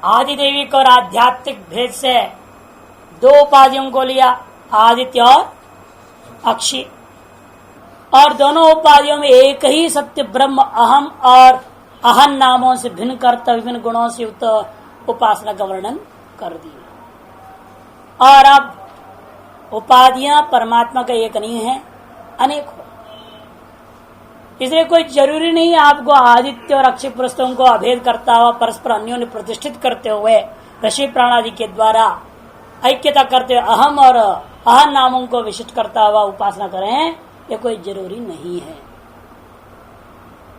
आदि दैविक और आध्यात्मिक भेद से दो उपाधियों को लिया, आदित्य और अक्षी, और दोनों उपाधियों में एक ही सत्य ब्रह्म अहम और अहन नामों से भिन्न करता विभिन्न गुणों से युक्त उपासना का वर्णन कर दिया। और अब उपाधियां परमात्मा का एक नहीं है, अनेक हो, इसलिए कोई जरूरी नहीं आपको आदित्य और अक्षय पुरुषों को अभेद करता हुआ परस्पर अन्योन्य प्रतिष्ठित करते हुए ऋषि प्राणादि के द्वारा ऐक्यता करते हुए अहम और अहम नामों को विशिष्ट करता हुआ उपासना करें, ये कोई जरूरी नहीं है।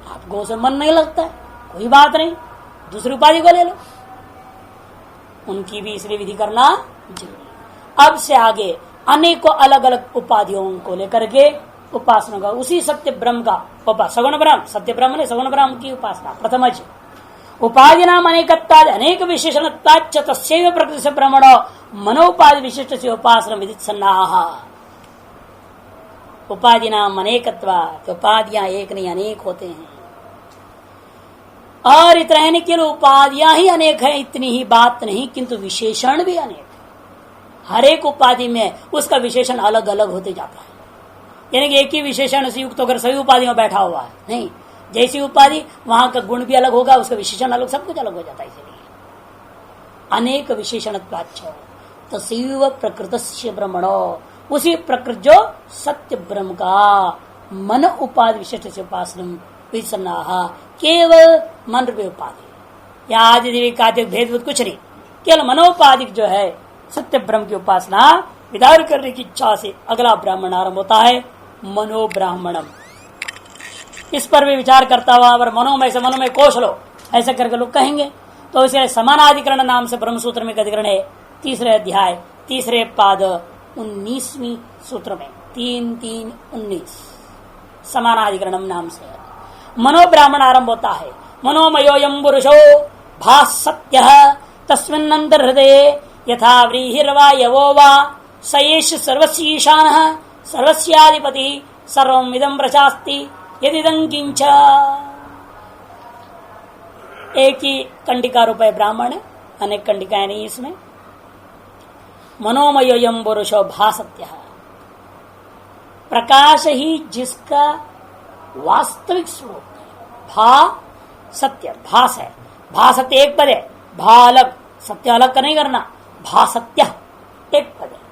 आपको उसे मन नहीं लगता है, कोई बात नहीं, दूसरी उपाधि को ले लो, उनकी भी इसलिए विधि करना जरूरी। अब से आगे अनेकों अलग अलग उपाधियों को लेकर के उपासना का उसी सत्य ब्रह्म का सगुण ब्रह्म, सत्य ब्रह्म ने सगुण ब्रह्म की उपासना प्रथमज उपाधि नाम अनेकत्वाद अनेक विशेषणत्वाच्च तस्यैव प्रकृति से ब्रह्मणो मनोपाधि विशिष्ट से उपासना विदित सन्नाह। उपाधि नाम अनेकत्वाद, उपाधियां एक नहीं अनेक होते हैं, और इतना है केवल उपाधियां ही अनेक है इतनी ही बात नहीं, किंतु विशेषण भी अनेक है। हर एक उपाधि में उसका विशेषण अलग अलग होते जाता है, यानी कि एक ही विशेषण से युक्त होकर सभी उपाधियों में बैठा हुआ है नहीं, जैसी उपाधि वहां का गुण भी अलग होगा, उसका विशेषण अलग, सब कुछ अलग हो जाता है। इसलिए अनेक विशेषणत्वाच्च तस्यैव प्रकृतस्य ब्रह्मणो, उसी प्रकृति जो सत्य ब्रह्म का मन उपाधि विशिष्ट से उपासना केवल मन रूपी उपाधि या आदि देवी का भेदभूत कुछ नहीं, केवल मनोपाधिक जो है सत्य ब्रह्म की उपासना विदार करने की इच्छा से अगला ब्राह्मण आरंभ होता है, मनोब्राह्मणम। इस पर भी विचार करता हुआ अगर मनोमय से मनोमय कोश लो ऐसे करके लोग कहेंगे, तो इसे समानाधिकरण नाम से ब्रह्मसूत्र में अधिकरण है, तीसरे अध्याय तीसरे पाद 19वीं सूत्र में 3-3-19 समानाधिकरणम नाम से मनोब्राह्मण आरंभ होता है। मनोमयोयम पुरुषो भासत्य तस्मिन्नंतर हृदये यथा व्रीहिर्वायवो वा सयेष सर्वस्यईशानः सर्वस्याधिपति सर्वमिदं प्रशास्ति यदिदं किंच। एक ही कंडिका रूप है ब्राह्मण है, अनेक कंडिकाएं नहीं इसमें। मनोमयोयम पुरुषो भासत्य, प्रकाश ही जिसका वास्तविक स्वरूप है। भा सत्य, भास है, भासत्य एक पद है, भा अलग, सत्य अलग का नहीं करना, भासत्य एक पद है।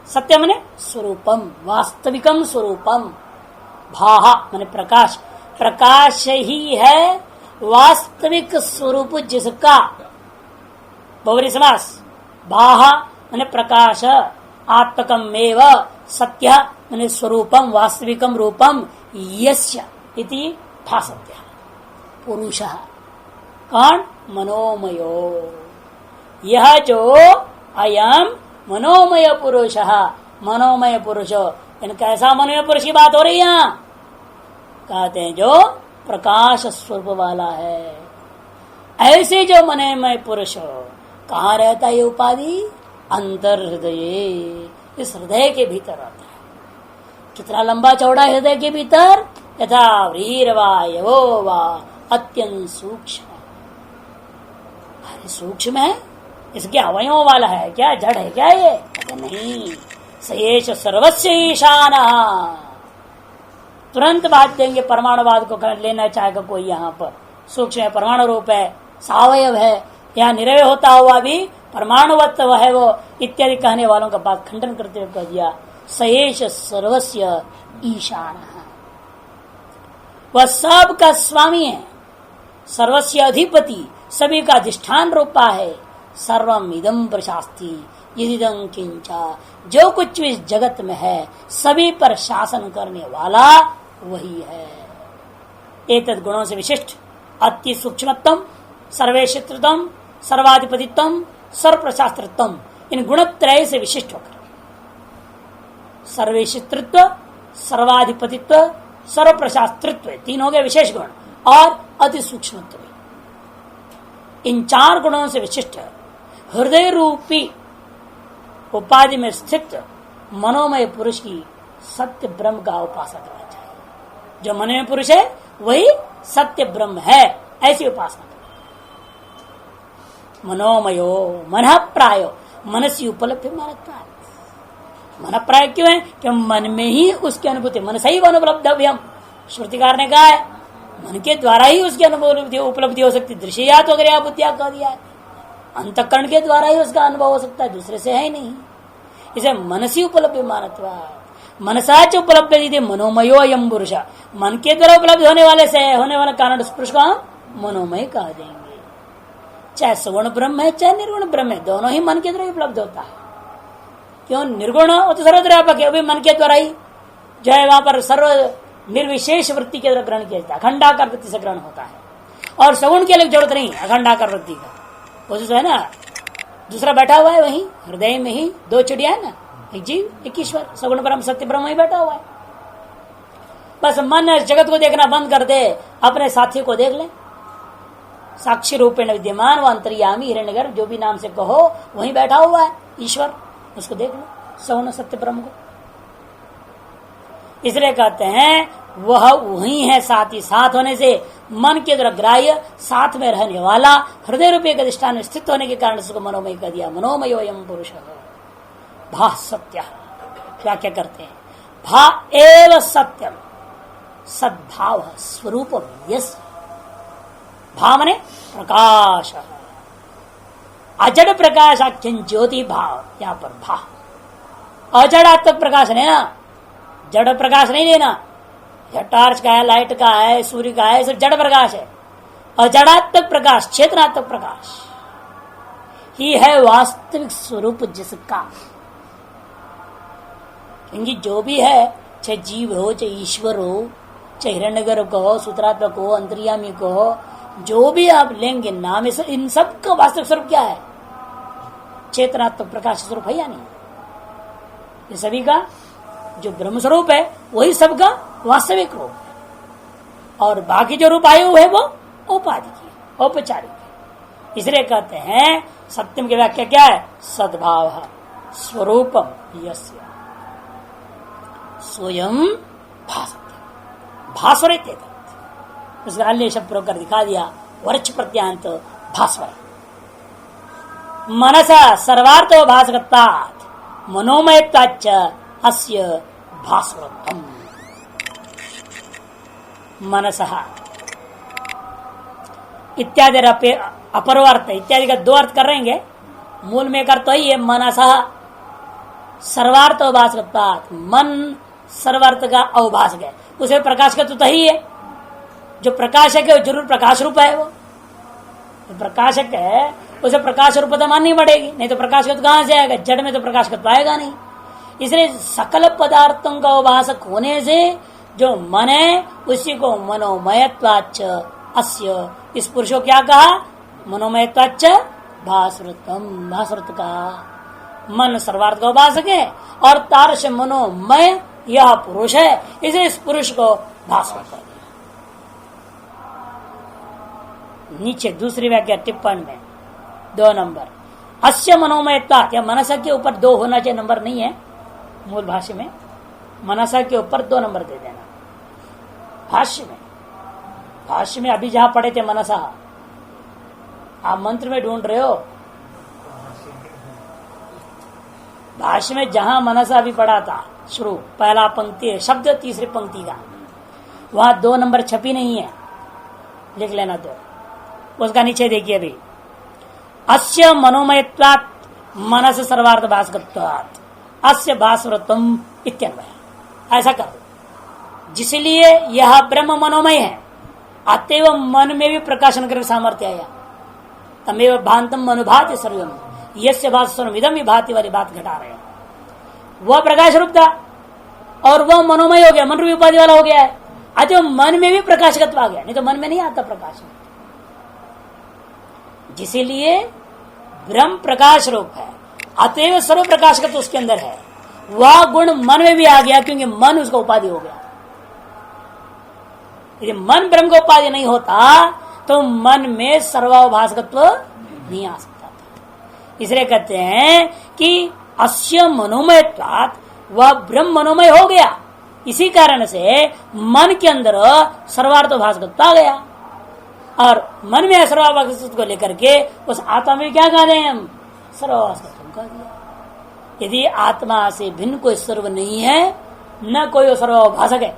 सत्य मने स्वरूपम, वास्तविकम स्वरूपम, भाहा मने प्रकाश, प्रकाश ही है वास्तविक स्वरूप जिसका, बहुवचन समास, भाहा मने प्रकाश, आत्मकम एव सत्य मने स्वरूपम वास्तविकम रूपम यस्य इति भासत्य पुरुषः। कौन? मनोमयो, यह जो अयम मनोमय पुरुष, मनोमय पुरुष, कैसा मनोमय पुरुष की बात हो रही है यहाँ? कहते हैं जो प्रकाश स्वरूप वाला है। ऐसे जो मनोमय पुरुष कहाँ रहता है? ये उपाधि अंतर हृदय, इस हृदय के भीतर रहता है। कितना लंबा चौड़ा हृदय के भीतर? यथा व्रीरवायवो वा, अत्यंत सूक्ष्म। अरे सूक्ष्म है, इसके अवयवों वाला है क्या? जड़ है क्या ये? नहीं, सयेष सर्वस्य ईशान। तुरंत बात देंगे परमाणुवाद को लेना चाहेगा कोई, यहाँ पर सूक्ष्म है, परमाणु रूप है, सावयव है, यहाँ निरवय होता हुआ भी परमाणुवत्व है वो, इत्यादि कहने वालों का बात खंडन करते हुए कह दिया सयेष सर्वस्य ईशान। वह सब का स्वामी है, सर्वस्य अधिपति, सभी का अधिष्ठान रूपा है। सर्वम इदं प्रशास्ति यदिदं किंचा, जो कुछ इस जगत में है सभी पर शासन करने वाला वही है। एतद् गुणों से विशिष्ट, अति सूक्ष्मतम, सर्वेशित्रतम, सर्वाधिपतित्वम, सर्वप्रशास्त्रत्वम, इन गुणत्रय से विशिष्ट होकर सर्वेशित्रत्व, सर्वाधिपतित्व, सर्वप्रशास्त्रत्व, तीन हो गए विशेष गुण, और अति सूक्ष्मत्व, इन चार गुणों से विशिष्ट हृदय रूपी उपाधि में स्थित मनोमय पुरुष की सत्य ब्रह्म का उपासना करना चाहिए। जो मनोमय पुरुष है वही सत्य ब्रह्म है, ऐसी उपासना करना। मनोमयो मन प्रायो मनसी उपलब्ध मानता। मन प्राय क्यों है? कि मन में ही उसकी अनुभूति, मन सही अनुपलब्धव्यम, श्रुतिकार ने कहा है मन के द्वारा ही उसकी अनुभूति उपलब्धि हो सकती। दृश्य या तो अगर बुद्धिया कह दिया है, अंतःकरण के द्वारा ही उसका अनुभव हो सकता है, दूसरे से है नहीं। इसे मनसी उपलब्ध मानत्वा, मनसाच उपलब्ध यदि मनोमयो अयम पुरुष, मन के द्वारा उपलब्ध होने वाले से होने वाला कारण पुरुष को हम मनोमय कह देंगे। चाहे सगुण ब्रह्म है चाहे निर्गुण ब्रह्म है, दोनों ही मन के द्वारा उपलब्ध होता है। क्यों? निर्गुण हो तो सर्वव्यापक है, अभी मन के द्वारा ही जो है वहां पर सर्व निर्विशेष वृत्ति के द्वारा ग्रहण किया जाता है, अखंडाकार वृत्ति से ग्रहण होता है। और सगुण के लिए जरूरत नहीं अखंडाकार वृत्ति का, वो जो है ना दूसरा बैठा हुआ है वही हृदय में ही, दो चिड़िया है ना, एक जीव एक ईश्वर, सगुण ब्रह्म सत्य ब्रह्म ही बैठा हुआ है। बस मन जगत को देखना बंद कर दे, अपने साथी को देख ले, साक्षी रूपेण विद्यमान व अंतर्यामी हिरण्यगर, जो भी नाम से कहो वहीं बैठा हुआ है ईश्वर, उसको देख लो सगुण सत्य ब्रह्म को। इसलिए कहते हैं वह वही है, साथ ही साथ होने से मन के द्वारा ग्राह्य, साथ में रहने वाला, हृदय रूपी अधिष्ठान में स्थित होने के कारण उसको मनोमय कर दिया। मनोमयो अयम पुरुष भा सत्य, क्या क्या करते हैं? भा एव सत्यम, सद्भाव स्वरूप यस, भा मने प्रकाश, अजड़ प्रकाश आख्यन ज्योति भाव, यहाँ पर भा अजड़ात्मक प्रकाश लेना, जड़ प्रकाश नहीं लेना। यह टॉर्च का है, लाइट का है, सूर्य का है, सब जड़ प्रकाश है। अजड़ात्मक प्रकाश, चेतनात्मक प्रकाश ही है वास्तविक स्वरूप जिसका। क्योंकि जो भी है, चाहे जीव हो, चाहे ईश्वर हो, चाहे हिरण्यगर्भ को हो, सूत्रात्मक हो, अंतर्यामी को हो, जो भी आप लेंगे नाम, इन सब का वास्तविक स्वरूप क्या है? चेतनात्मक प्रकाश स्वरूप है या नहीं? ये सभी का जो ब्रह्म स्वरूप है वही सबका वास्तविक रूप है, और बाकी जो रूप आयु है वो औपाधिक औपचारिक। इसलिए कहते हैं सत्यम की व्याख्या क्या है? सद्भाव स्वरूपम यस्य स्वयं भासते, भास्वरे, उसका अन्य शब्द प्रयोग कर दिखा दिया, वर्च प्रत्यांत भास्वर। मनसा सर्वार्थो भासकत्वात् मनोमयत्वाच्च अस्य भास्वरत्वम्। मनसः इत्यादि अपरवर्त इत्यादि का दो अर्थ कर रहेंगे, मूल में कर तो ही है मनसः सर्वार्थ भासकत्वात्, मन सर्वार्थ का अवभाषक है, उसे प्रकाश का तो ही है। जो प्रकाशक है वो जरूर प्रकाश रूप है, वो प्रकाशक है उसे प्रकाश रूपता माननी पड़ेगी, नहीं तो प्रकाश का तो कहां से आएगा? जड़ में तो प्रकाश का आएगा नहीं। इसलिए सकल पदार्थों का उपासक होने से जो मन है उसी को मनोमयत्वाच्च अस्य, इस पुरुष को क्या कहा? मनोमयत्वाच्च भास्वरत्वम, भास्वरत्व का मन सर्वार्थ का उपासक है और तारस मनोमय यह पुरुष है, इसलिए इस पुरुष को भास्वर कर दिया। नीचे दूसरी व्याख्या टिप्पण में 2 नंबर, अस्य मनोमयत्वा, या मनसा के ऊपर 2 होना चाहिए, नंबर नहीं है मूल भाष्य में, मनसा के ऊपर 2 नंबर दे देना। भाष्य में अभी जहां पढ़े थे मनसा, आप मंत्र में ढूंढ रहे हो, भाष्य में जहां मनसा अभी पढ़ा था शुरू, पहला पंक्ति है शब्द, तीसरी पंक्ति का, वहां 2 नंबर छपी नहीं है, लिख लेना 2। उसका नीचे देखिए अभी, अस्य मनोमयत्वात् मनस सर्वार्थ भास्कत्वात् अस्य भास्वरत्वम इत्यन्वय, ऐसा कर दो। जिसलिए यह ब्रह्म मनोमय है, अतएव मन में भी प्रकाशन कर सामर्थ्य आया, तमेव भांतम अनुभाति सर्वम यस्य भास्वरम इदम ही भाति वाली बात घटा रहे हैं। वह प्रकाश रूप था और वह मनोमय हो गया, मन रूपी उपाधि वाला हो गया है, अतएव मन में भी प्रकाशकत्व आ गया, नहीं तो मन में नहीं आता प्रकाश। जिसलिए ब्रह्म प्रकाश रूप है, अतएव सर्व प्रकाशकत्व उसके अंदर है, वह गुण मन में भी आ गया, क्योंकि मन उसका उपाधि हो गया। यदि मन ब्रह्म का उपाधि नहीं होता तो मन में सर्वाभासकत्व नहीं आ सकता था। इसलिए कहते हैं कि अस्य मनोमयत्वात्, वह ब्रह्म मनोमय हो गया, इसी कारण से मन के अंदर सर्वार्थ भासकत्व आ गया। और मन में सर्वाभास को लेकर के उस आत्मा में क्या कह रहे हैं हम? सर्वाभास कह दिया। यदि आत्मा से भिन्न कोई सर्व नहीं है, न कोई सर्वाभाषक है,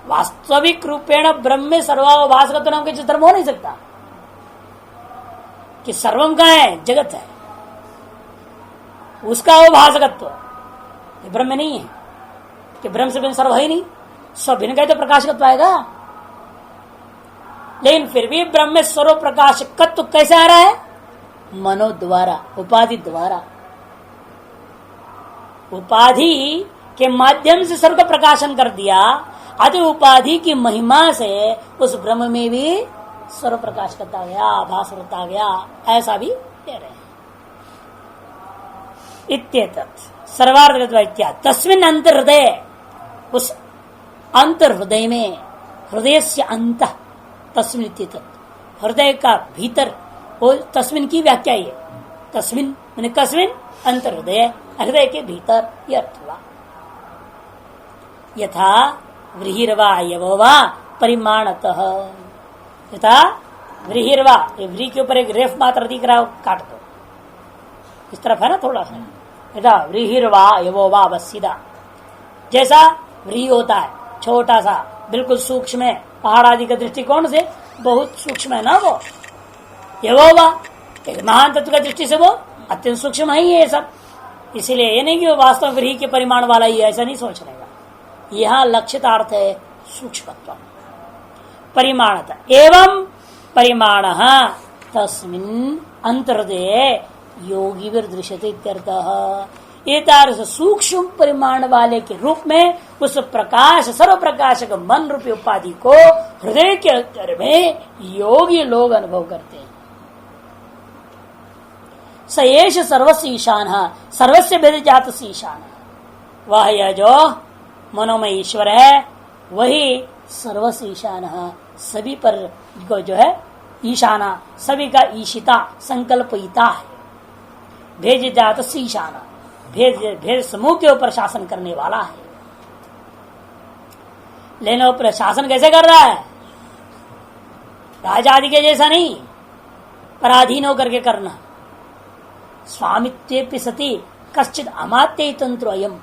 वास्तविक रूपेण ब्रह्म में सर्वाभाषक नाम के धर्म हो नहीं सकता कि सर्वम का है, जगत है, उसका वो भाषकत्व ब्रह्म में नहीं है कि ब्रह्म से भिन्न सर्व है ही नहीं। स्व भिन्न का तो प्रकाशकत्व आएगा, लेकिन फिर भी ब्रह्म में सर्व प्रकाशकत्व कैसे आ रहा है? मनो द्वारा, उपाधि द्वारा। उपाधि के माध्यम से सर्व का प्रकाशन कर दिया, अतः उपाधि की महिमा से उस ब्रह्म में भी सर्व प्रकाश करता गया, भास होता गया, ऐसा भी कह रहे हैं। इत्येतत् सर्वार्थ तस्मिन् अंतर्हृदय, उस अंतर्हृदय में, हृदय से अंत तस्मिन् इत्येतत्, हृदय का भीतर, वो तस्मिन् की व्याख्या है। तस्मिन् माने कस्मिन्? अंतर्हृदय, हृदय के भीतर, यह अर्थ हुआ। यथा व्रीहिर्वा यवोवा परिमाणतः, यथा व्रीहिर्वा, व्री के ऊपर एक रेफ मात्र दिख रहा है, काट दो, इस तरफ है ना थोड़ा सा। यथा व्रीहिर्वा यवोवा, बस सीधा। जैसा व्री होता है, छोटा सा, बिल्कुल सूक्ष्म है, पहाड़ आदि के दृष्टिकोण से बहुत सूक्ष्म है ना वो। यवोवा एक महान तत्व का दृष्टि से वो अत्यंत सूक्ष्म ही है सब। इसीलिए ये नहीं कि वो वास्तव में व्रीहि के परिमाण वाला ही है, ऐसा नहीं सोचने का। यहाँ लक्षितार्थ है सूक्ष्मत्व, परिमाणता एवं परिमाण तस्मिन् अंतर्हृदय योगी दृश्यते इत्यर्थः। ये सूक्ष्म परिमाण वाले के रूप में उस प्रकाश, सर्व प्रकाशक मन रूपी उपाधि को हृदय के अंतर में योगी लोग अनुभव करते हैं। सयेष सर्वस्व ईशान, सर्वस्व भेद जात से ईशान, वह यह जो मनोमय ईश्वर है वही सर्वस्व ईशान, सभी पर जो है ईशाना, सभी का ईशिता, संकल्पयिता है। भेद जात से ईशाना, भेद समूह के ऊपर शासन करने वाला है। लेकिन वो प्रशासन कैसे कर रहा है? राजा आदि के जैसा नहीं, पराधीन होकर के करना। स्वामित्वे सति कश्चित अमात्य तंत्र अयम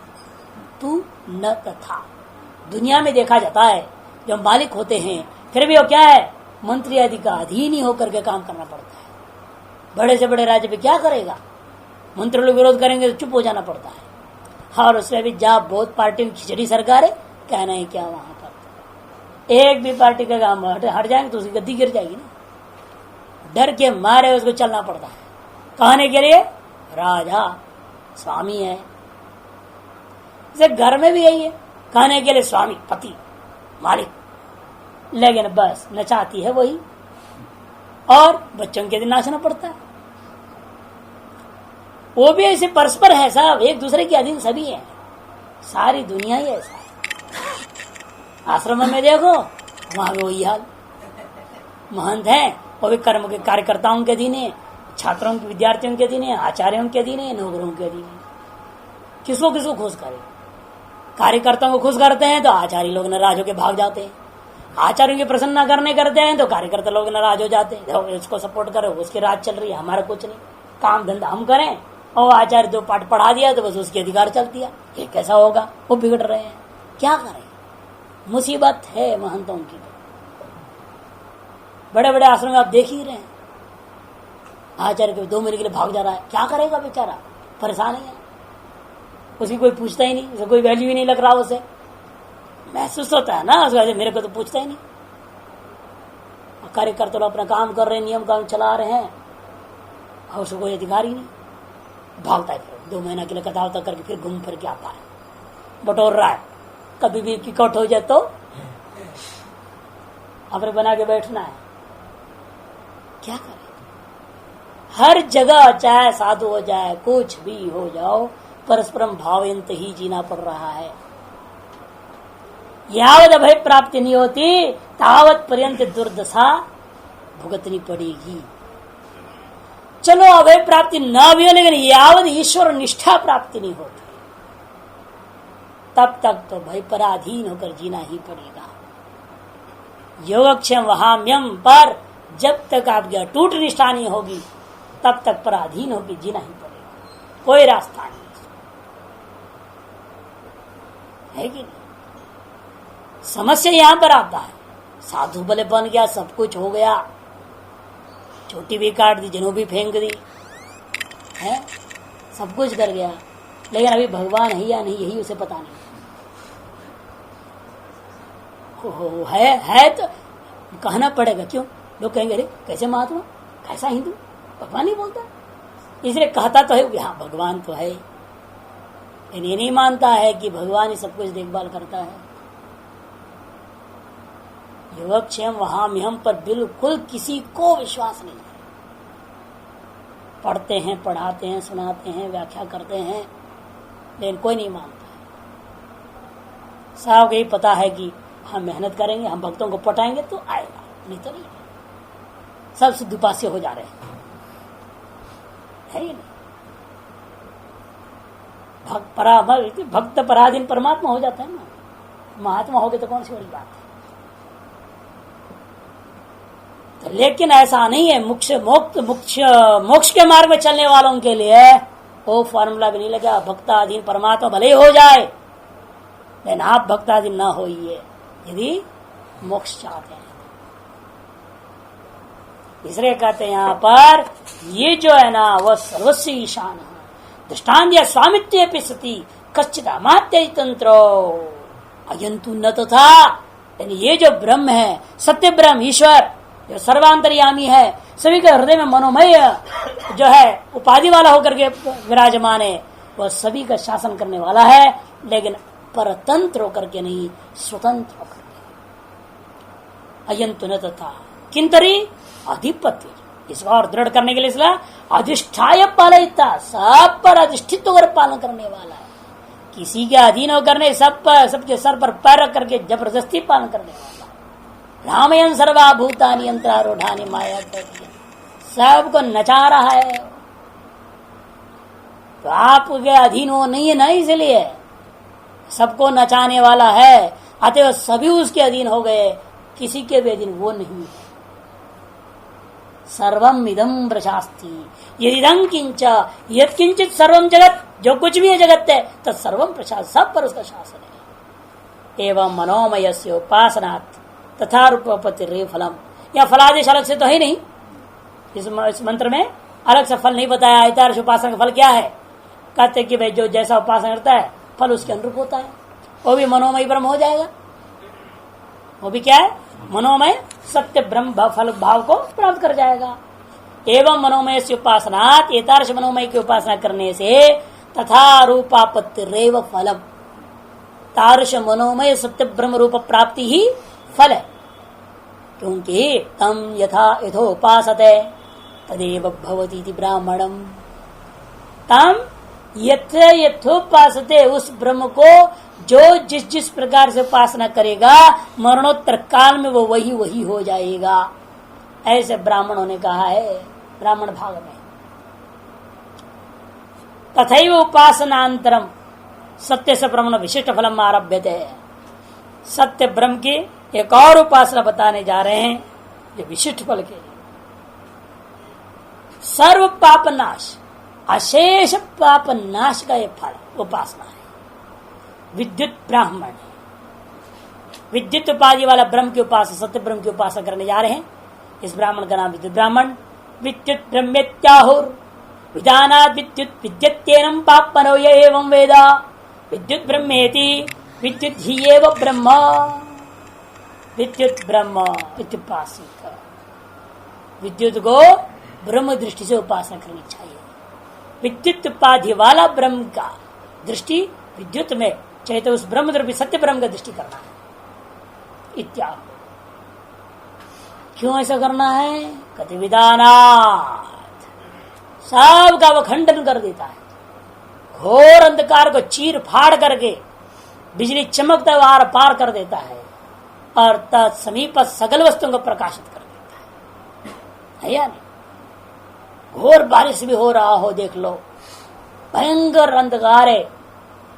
तू न तथा। दुनिया में देखा जाता है जो मालिक होते हैं फिर भी वो क्या है? मंत्री आदि का अधीन ही होकर के काम करना पड़ता है। बड़े से बड़े राज्य पे क्या करेगा? मंत्री लोग विरोध करेंगे तो चुप हो जाना पड़ता है। और उसमें भी जहाँ बहुत पार्टी में खिचड़ी सरकार है, कहना है क्या वहां पर एक भी पार्टी का काम हट जाएंगे तो उसकी गद्दी गिर जाएगी ना। डर के मारे उसको चलना पड़ता है। कहने के लिए राजा स्वामी है, जैसे घर में भी यही है, कहने के लिए स्वामी, पति, मालिक, लेकिन बस नचाती है वही, और बच्चों के दिन नाचना पड़ता है। वो भी ऐसे परस्पर है सब, एक दूसरे के अधीन सभी है। सारी दुनिया ही ऐसा है। आश्रम में देखो वहां भी वही हाल। महंत है वो भी कर्म के कार्यकर्ताओं के अधीन है, छात्रों के, विद्यार्थियों के अधीन है, आचार्यों के अधीन है, नौकरों के अधीन है। किसको किसको खुश करे? कार्यकर्ताओं को खुश करते हैं तो आचार्य लोग नाराज होकर भाग जाते हैं। आचार्यों की प्रसन्नता करने करते हैं तो कार्यकर्ता लोग नाराज हो जाते हैं। इसको सपोर्ट करो, उसकी राज चल रही है, हमारा कुछ नहीं, काम धंधा हम करें, और आचार्य दो पाठ पढ़ा दिया तो बस उसके अधिकार चल दिया। ये कैसा होगा? वो बिगड़ रहे हैं, क्या करें? मुसीबत है महंतों की। बड़े बड़े आश्रम में आप देख ही रहे हैं, आचार्य के 2 महीने के लिए भाग जा रहा है, क्या करेगा बेचारा? परेशान है, उसकी कोई पूछता ही नहीं, उसे कोई वैल्यू ही नहीं लग रहा, उसे महसूस होता है ना, उसको मेरे को तो पूछता ही नहीं। कार्यकर्ता लोग अपना काम कर रहे हैं, नियम काम चला रहे हैं, और उसको कोई अधिकार ही नहीं। भागता है, फिर 2 महीना के लिए कथा उतर करके फिर घूम फिर के आता है, बटोर रहा है। कभी भी किकआउट हो जाए तो अपने बना के बैठना है, क्या करें? हर जगह चाहे साधु हो जाए, कुछ भी हो जाओ, परस्परम भावयंत ही जीना पड़ रहा है। यावत अभय प्राप्ति नहीं होती तावत पर्यंत दुर्दशा भुगतनी पड़ेगी। चलो अभय प्राप्ति न भी हो, लेकिन यावत ईश्वर निष्ठा प्राप्ति नहीं होती तब तक तो भय पराधीन होकर जीना ही पड़ेगा। योगक्षेम वहाम्यम पर जब तक आपकी अटूट निष्ठा नहीं होगी तब तक पराधीन होगी, जीना ही पड़ेगा, कोई रास्ता नहीं है कि नहीं। समस्या यहां पर आता है, साधु भले बन गया, सब कुछ हो गया, छोटी भी काट दी, जनों भी फेंक दी है, सब कुछ कर गया, लेकिन अभी भगवान है या नहीं यही उसे पता नहीं है तो कहना पड़ेगा। क्यों? लोग कहेंगे अरे कैसे महात्मा, कैसा हिंदू, भगवान ही बोलता है, इसलिए कहता तो है हाँ भगवान तो है, लेकिन ये नहीं मानता है कि भगवान ही सब कुछ देखभाल करता है। योगक्षेम वहाम्यहम पर बिल्कुल किसी को विश्वास नहीं है। पढ़ते हैं, पढ़ाते हैं, सुनाते हैं, व्याख्या करते हैं, लेकिन कोई नहीं मानता है। सबको यही पता है कि हम मेहनत करेंगे, हम भक्तों को पटाएंगे तो आएगा, नहीं तो नहीं। सब सिद्धुपास्य हो जा रहे हैं, है ही नहीं। भक्त पराधीन परमात्मा हो जाता है ना, महात्मा हो गए तो कौन सी बड़ी बात है। तो लेकिन ऐसा नहीं है, मोक्ष के मार्ग में चलने वालों के लिए वो फॉर्मूला भी नहीं लगा। भक्ताधीन परमात्मा भले ही हो जाए, लेकिन आप भक्ताधीन ना होइए यदि मोक्ष चाहते हैं। इसलिए कहते हैं यहां पर ये जो है ना वह सर्वस्व ईशान है, दृष्टान्त स्वामित्व सती कच्चित अमात्य तंत्रो अयंतु न तो था। यानी ये जो ब्रह्म है, सत्य ब्रह्म ईश्वर जो सर्वांतर्यामी है, सभी के हृदय में मनोमय जो है उपाधि वाला होकर के विराजमान है, वह सभी का शासन करने वाला है, लेकिन परतंत्र होकर के नहीं, स्वतंत्र होकर के। अयंतु न तथा किंतरी अधिपत्य, इसको और दृढ़ करने के लिए इसलिए अधिष्ठाय पालयिता, सब पर अधिष्ठित होकर पालन करने वाला है, किसी के अधीन होकर नहीं, सब पर, सबके सर पर पैर रख करके जबरदस्ती पालन करने वाला। रामयन सर्वाभूतानि यंत्रारूढ़ानि माया, सबको नचा रहा है, तो आपके अधीन वो नहीं है ना, इसलिए सबको नचाने वाला है, अतः सभी उसके अधीन हो गए, किसी के भी अधीन वो नहीं है। सर्वम इदं प्रशास्ति यदिदं किंच यत्किंचित सर्वम जगत, जो कुछ भी है जगत है तो सर्वम प्रशासन, सब पर उसका शासन है। एवं मनोमय से उपासनात् तथा रूपोपत्ति रे फलम, या फलादेश अलग से तो है नहीं, इस मंत्र में अलग से फल नहीं बताया। ऐतार्श उपासना का फल क्या है? कहते कि भाई जो जैसा उपासना करता है फल उसके अनुरूप होता है, वो भी मनोमय ब्रह्म हो जाएगा। वो भी क्या है? मनोमय सत्य ब्रह्म फल भाव को प्राप्त कर जाएगा। एवं मनोमय से उपासना, एतार्श मनोमय की उपासना करने से तथा रूपापत्ति रेव फलम, तार्श मनोमय सत्य ब्रह्म रूप प्राप्ति ही फल है, क्योंकि तम यथा यथोपासते तदेव भवती ब्राह्मणम। तम यथोपासते, उस ब्रह्म को जो जिस जिस प्रकार से उपासना करेगा मरणोत्तर काल में वो वही वही हो जाएगा। ऐसे ब्राह्मणों ने कहा है ब्राह्मण भाग में। तथैव उपासनांतरम सत्य से ब्रह्मण विशिष्ट फलम आरभ्यते, सत्य ब्रह्म की एक और उपासना बताने जा रहे हैं जो विशिष्ट फल के लिए। सर्व पाप नाश, अशेष पाप नाश का ये फल उपासना है। विद्युत ब्राह्मण, विद्युत उपाधि वाला ब्रह्म की उपासना, सत्य ब्रह्म की उपासना करने जा रहे हैं। इस ब्राह्मण का नाम विद्युत ब्राह्मण। विद्युत ब्रह्मेत्याहुर विधानात् विद्युत विद्यत्येनं पापनो य एवं वेदा विद्युत ब्रह्मेति विद्युत ही एव ब्रह्म। विद्युत ब्रह्म इत्युपासित, विद्युत को ब्रह्म दृष्टि से उपासना करनी चाहिए। विद्युत उपाधि वाला ब्रह्म का दृष्टि विद्युत में, चाहे तो उस ब्रह्म द्रव्य सत्य ब्रह्म का दृष्टि करना है इत्यादि। क्यों ऐसा करना है? कति विधानात्, सबका वो खंडन कर देता है, घोर अंधकार को चीर फाड़ करके बिजली चमकता हुआ आर पार कर देता है और तत्समीप सकल वस्तुओं को प्रकाशित कर देता है या नहीं? घोर बारिश भी हो रहा हो, देख लो, भयंकर अंधकार है,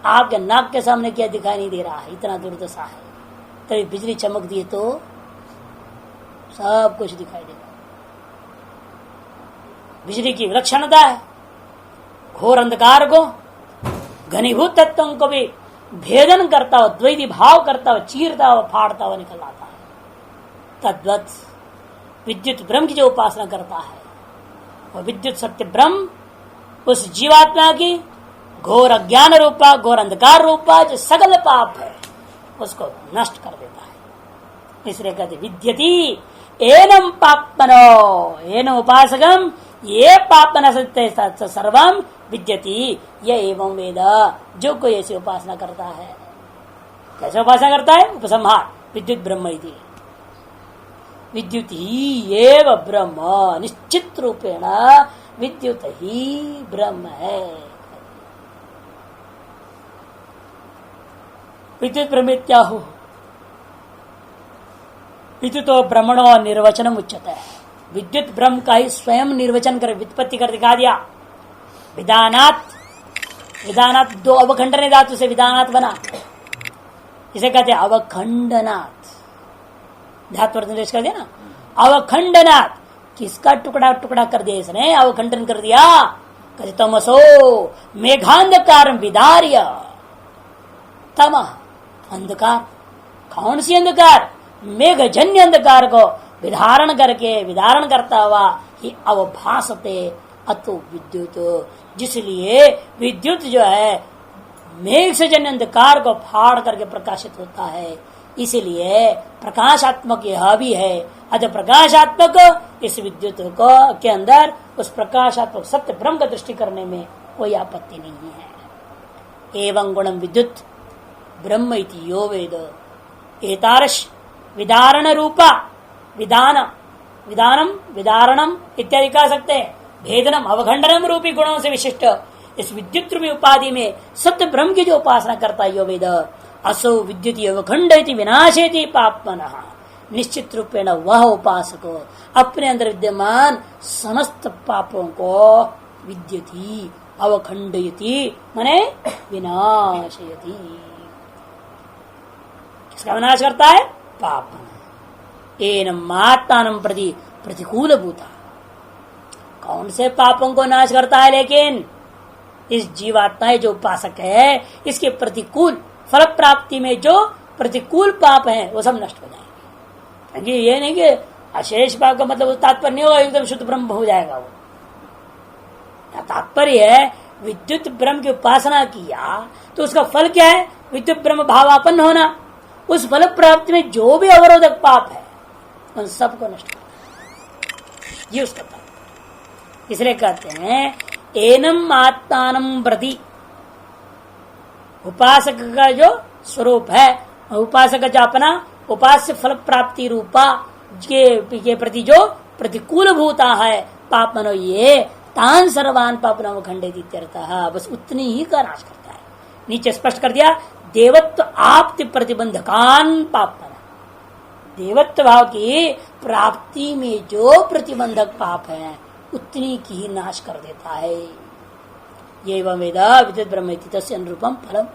आपके नाक के सामने क्या दिखाई नहीं दे रहा है, इतना दुर्दशा है, तभी बिजली चमक दी तो सब कुछ दिखाई देगा। बिजली की विलक्षणता है, घोर अंधकार को घनीभूत तत्वों को भी भेदन करता हुआ, द्वैती भाव करता हुआ, चीरता हुआ, फाड़ता हुआ निकल आता है। तद्वत विद्युत ब्रह्म की जो उपासना करता है वह विद्युत सत्य ब्रह्म उस जीवात्मा की घोर अज्ञान रूपा, घोर अंधकार रूपा जो सकल पाप है उसको नष्ट कर देता है। इसलिए कहते विद्यति एनम पापनो, एनम उपासकम ये पापन सत्य सर्वम विद्यति, ये एवं वेद, जो कोई ऐसी उपासना करता है। कैसे उपासना करता है? उपसंहार विद्युत ब्रह्म इति, विद्युत ही एव ब्रह्म, निश्चित रूपेण विद्युत ही ब्रह्म है। विद्युत ब्रह्मित्याहु, विद्युतो ब्रह्मणो निर्वचनम उच्यते है। विद्युत ब्रह्म का ही स्वयं निर्वचन कर व्युत्पत्ति कर दिखा दिया। विधानात, विधानात दो अवखंडन धातु से विधानात बना, इसे कहते हैं अवखंडनाथ, धातु निर्देश कर दिया ना, अवखंडनाथ। किसका टुकड़ा टुकड़ा कर दिया इसने? अवखंडन कर दिया। कहते तमसो मेघांधकार विदार्य, तम अंधकार, कौन सी अंधकार? मेघजन्य अंधकार को विधारण करके, विधारण करता हुआ ही अवभासते अतो विद्युत, जिसलिए विद्युत जो है मेघ से जन्य अंधकार को फाड़ करके प्रकाशित होता है। इसीलिए प्रकाशात्मक यह भी है। अतः प्रकाशात्मक इस विद्युत को के अंदर उस प्रकाशात्मक सत्य ब्रह्म का दृष्टि करने में कोई आपत्ति नहीं है। एवं गुणम विद्युत ब्रह्म इति यो वेद, एतारश विदारण रूपा, विदान, विदानम, विदारणम इत्यादि कह सकते हैं। भेदनम, अवखंडनम रूपी गुणों से विशिष्ट इस विद्युत रूपी उपाधि में सत्य ब्रह्म की जो उपासना करता है यो वेद, असो विद्युत अवखंड विनाशेति पापमनः, निश्चित रूपेण वह उपासक अपने अंदर विद्यमान समस्त पापों को विद्यति अवखंडयति माने विनाशयति। किसका विनाश करता है? पाप। एनम आत्मानं प्रति प्रतिकूल भूता, कौन से पापों को नाश करता है? लेकिन इस जीवात्मा जो उपासक है इसके प्रतिकूल फल प्राप्ति में जो प्रतिकूल पाप हैं वो सब नष्ट हो जाएंगे। क्योंकि ये नहीं कि अशेष पाप का मतलब तात्पर्य नहीं होगा एकदम शुद्ध ब्रह्म हो जाएगा। वो तात्पर्य है विद्युत ब्रह्म की उपासना किया तो उसका फल क्या है? विद्युत ब्रह्म भावापन्न होना। उस फल प्राप्ति में जो भी अवरोधक पाप है उन सबको नष्ट करना, ये उसका फल। इसलिए कहते हैं एनम आत्मानं प्रति, उपासक का जो स्वरूप है, उपासक जो अपना उपास्य फल प्राप्ति रूपा के प्रति जो प्रतिकूल भूता है पाप मनो, ये तान सर्वान पाप नव खंडित इत्यर्थः, बस उतनी ही का नाश करता है। नीचे स्पष्ट कर दिया देवत्व आपति प्रतिबंधकान पाप मना, देवत्व भाव की प्राप्ति में जो प्रतिबंधक पाप है उतनी की ही नाश कर देता है। ये वेदा विद्युत ब्रह्म तस्य अनुरूपम फलम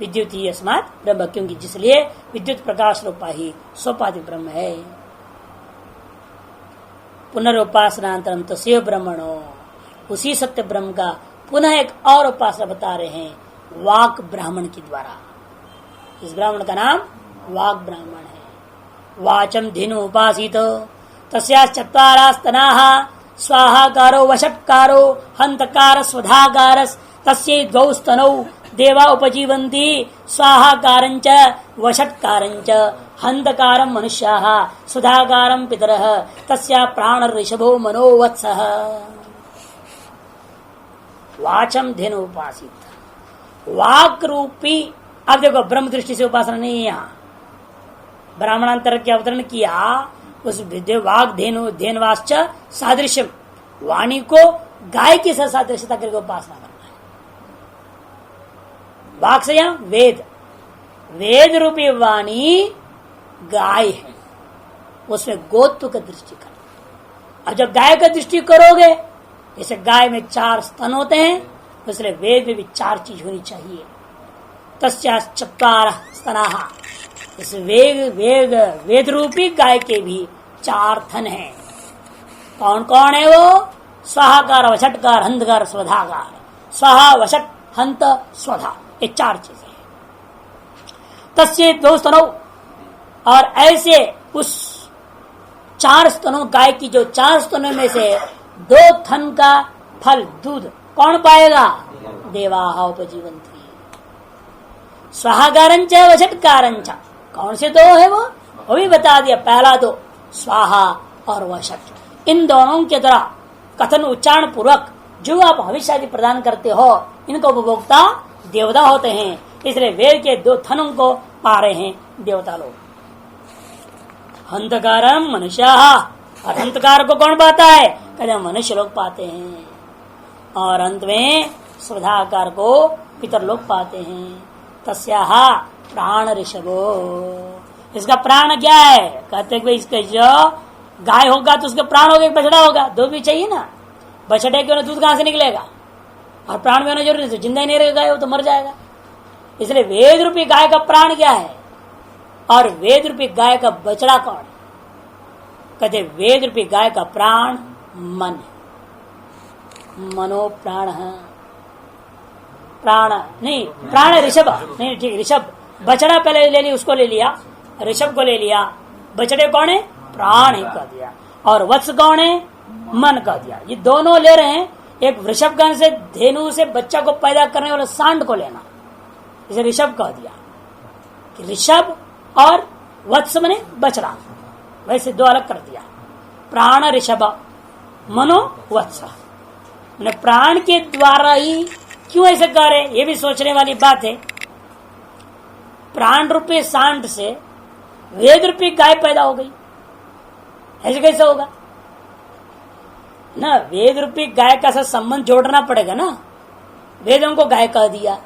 विद्युत ही अस्मात् ब्रह्म, क्योंकि जिसलिए विद्युत प्रकाश रूपा ही सोपाधि ब्रह्म है। पुनरुपासनांतरम तस्य ब्रह्मणो, उसी सत्य ब्रह्म का पुनः एक और उपासना बता रहे हैं वाक ब्राह्मण के द्वारा। इस ब्राह्मण का नाम वाक ब्राह्मण है। वाचम धेनु उपासित तस्या चत्वारास्तनाः स्वाहाकारो वषट्कारो हंतकार स्वधाकार तस्यै द्वौ स्तनौ देवा उपजीवन्ति स्वाहाकारंच वषट्कारंच हंतकारं मनुष्याः स्वधाकारं पितरः तस्या प्राण ऋषभो मनोवत्सः। वाचम धेनु उपासित, वाक रूपी, अब देखो ब्रह्म दृष्टि से उपासना नहीं है। यहाँ ब्राह्मणांतर के अवतरण किया उस वाक धेनु धेनवाश्च सादृश्य, वाणी को गाय की सादृश्यता करके उपासना करना है। वाक से यहाँ वेद, वेद रूपी वाणी गाय है, उसमें गोत्व का दृष्टि करना। अब जब गाय का दृष्टि करोगे, जैसे गाय में 4 स्तन होते हैं, इसलिए वेद में भी 4 चीज होनी चाहिए। तस्या चत्वारः स्तनाः, इस वेद रूपी गाय के भी 4 थन हैं। कौन कौन है वो? स्वाहाकार, वशटकार, हंतकार, स्वधाकार। स्वाहा, वशट, हंत, स्वधा, ये 4 चीजें हैं। तस्य 2 स्तनों, और ऐसे उस 4 स्तनों, गाय की जो 4 स्तनों में से 2 थन का फल दूध कौन पाएगा? देवाः उपजीवन्ति। स्वाहाकारंच वशटकारंच, कौन से 2 है वो भी बता दिया। पहला 2 स्वाहा और वशट, इन दोनों के द्वारा कथन उच्चारण पूर्वक जो आप भविष्य आदि प्रदान करते हो, इनको उपभोक्ता देवता होते हैं। इसलिए वेद के 2 थनों को पा रहे हैं देवता लोग। हंतकारम मनुष्य, और हंतकार को कौन पाता है? कहते मनुष्य लोग पाते हैं। और अंत में स्वधाकार को पितर लोग पाते हैं। तस्याः प्राण ऋषभो, इसका प्राण क्या है? कहते हैं इसका जो गाय होगा तो उसका प्राण होगा, बछड़ा होगा, दूध भी चाहिए ना। बछड़े के दूध कहां से निकलेगा? और प्राण में होना जरूरी है, जिंदा ही नहीं रहेगा गाय, वो तो मर जाएगा। इसलिए वेद रूपी गाय का प्राण क्या है? और वेद रूपी गाय का बछड़ा कौन है? कहते वेद रूपी गाय का प्राण मन है। मनो प्राण है, प्राण नहीं, प्राण ऋषभ नहीं, ठीक, ऋषभ। बछड़ा पहले ले लिया, उसको ले लिया, ऋषभ को ले लिया। बछड़े कौन है? प्राण है कह दिया। और वत्स कौन है? मन कह दिया। ये दोनों ले रहे हैं। एक वृषभगण से, धेनु से बच्चा को पैदा करने वाले सांड को लेना, इसे ऋषभ कह दिया। कि ऋषभ और वत्स मने बछड़ा, वैसे 2 अलग कर दिया। प्राण ऋषभ, मनो वत्स। प्राण के द्वारा ही क्यों ऐसे कह रहे? ये भी सोचने वाली बात है। प्राण रूपी सांड से वेद रूपी गाय पैदा हो गई, ऐसे कैसे होगा ना? वेद रूपी गाय का साथ संबंध जोड़ना पड़ेगा ना। वेदों को गाय कह दिया,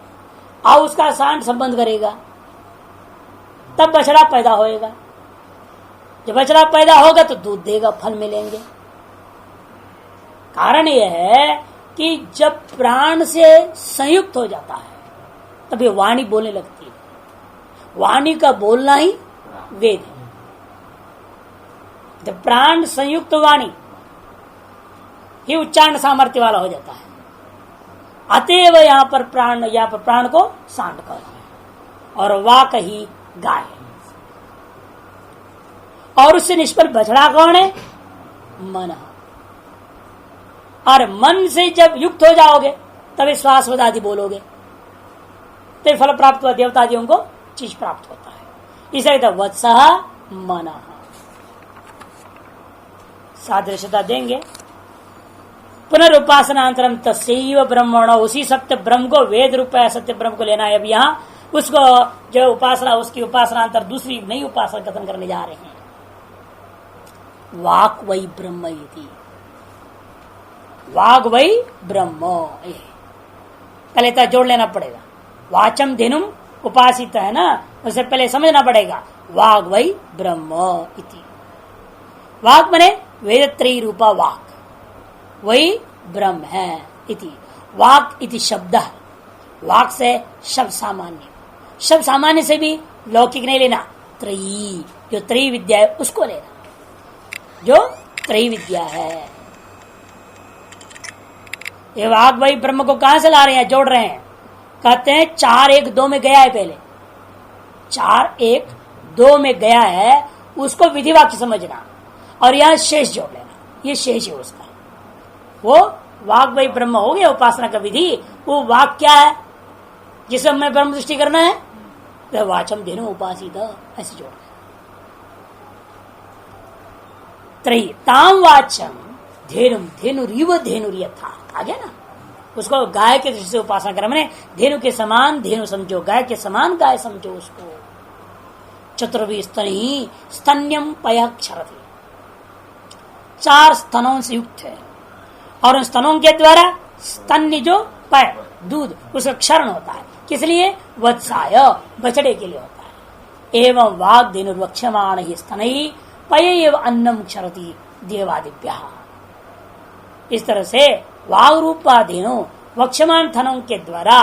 और उसका सांड संबंध करेगा, तब बछड़ा पैदा होएगा। जब बछड़ा पैदा होगा तो दूध देगा, फल मिलेंगे। कारण यह है कि जब प्राण से संयुक्त हो जाता है तभी वाणी बोलने लगती है। वाणी का बोलना ही वेद है। जब प्राण संयुक्त वाणी ही उच्चारण सामर्थ्य वाला हो जाता है। अतएव यहाँ पर प्राण को सांड कहते हैं, और वाक ही गाय है। और उससे निष्पन्न बछड़ा कौन है? मन। और मन से जब युक्त हो जाओगे तभी श्वास आदि बोलोगे, तो फल प्राप्त हुआ, देवतादियों को चीज प्राप्त होता है। इसे वत्सः मनः सादृश्यता देंगे। पुनरुपासनांतरम तस्यैव ब्रह्मण, उसी सत्य ब्रह्म को, वेद रूप सत्य ब्रह्म को लेना है। अब यहाँ उसको जो उपासना, उसकी उपासनांतर दूसरी नई उपासना कथन करने जा रहे हैं। वाक वही ब्रह्म इति, वाग वही ब्रह्म। पहले तो जोड़ लेना पड़ेगा। वाचम धेनुम उपासित है ना, उसे पहले समझना पड़ेगा। वाग वही ब्रह्म इति, वाक मने वेदत्रयी रूपा वाक, वही ब्रह्म है इति। वाक इति शब्द, वाक से शब्द सामान्य, शब्द सामान्य से भी लौकिक नहीं लेना। त्रयी, जो त्रयी विद्या है उसको लेना, जो त्रयी विद्या है। ये वाक वही ब्रह्म को कहां से ला रहे हैं, जोड़ रहे हैं। कहते हैं 4 1 2 में गया है, पहले 4 1 2 में गया है, उसको विधि वाक्य समझना और यहां शेष जोड़ लेना। ये शेष है उसका, वो वाक वही ब्रह्म हो गया। उपासना का विधि वो वाक क्या है जिसे हमें ब्रह्म दृष्टि करना है, तो वाचम धेनु उपासित, ऐसे जोड़ त्रयी। ताम वाचम धेनुम, धेनुरीव धेनुर्यथा, आ गया ना। उसको गाय के दृष्टि से उपासना कर, मैंने धेनु के समान धेनु समझो, गाय के समान गाय समझो उसको। चतुर्वी स्तनी स्तन्यम पय क्षरति, 4 स्तनों से युक्त है और उन स्तनों के द्वारा स्तन्य जो पय दूध उसका क्षरण होता है। किस लिए? वत्साय, बछड़े के लिए होता है। एवं वाग धेनुर्वक्ष्यमाण ही स्तनई पय एव अन्नम क्षरति देवादिभ्यः। इस तरह से वाग रूपा धेनु वक्ष्यमान थनों के द्वारा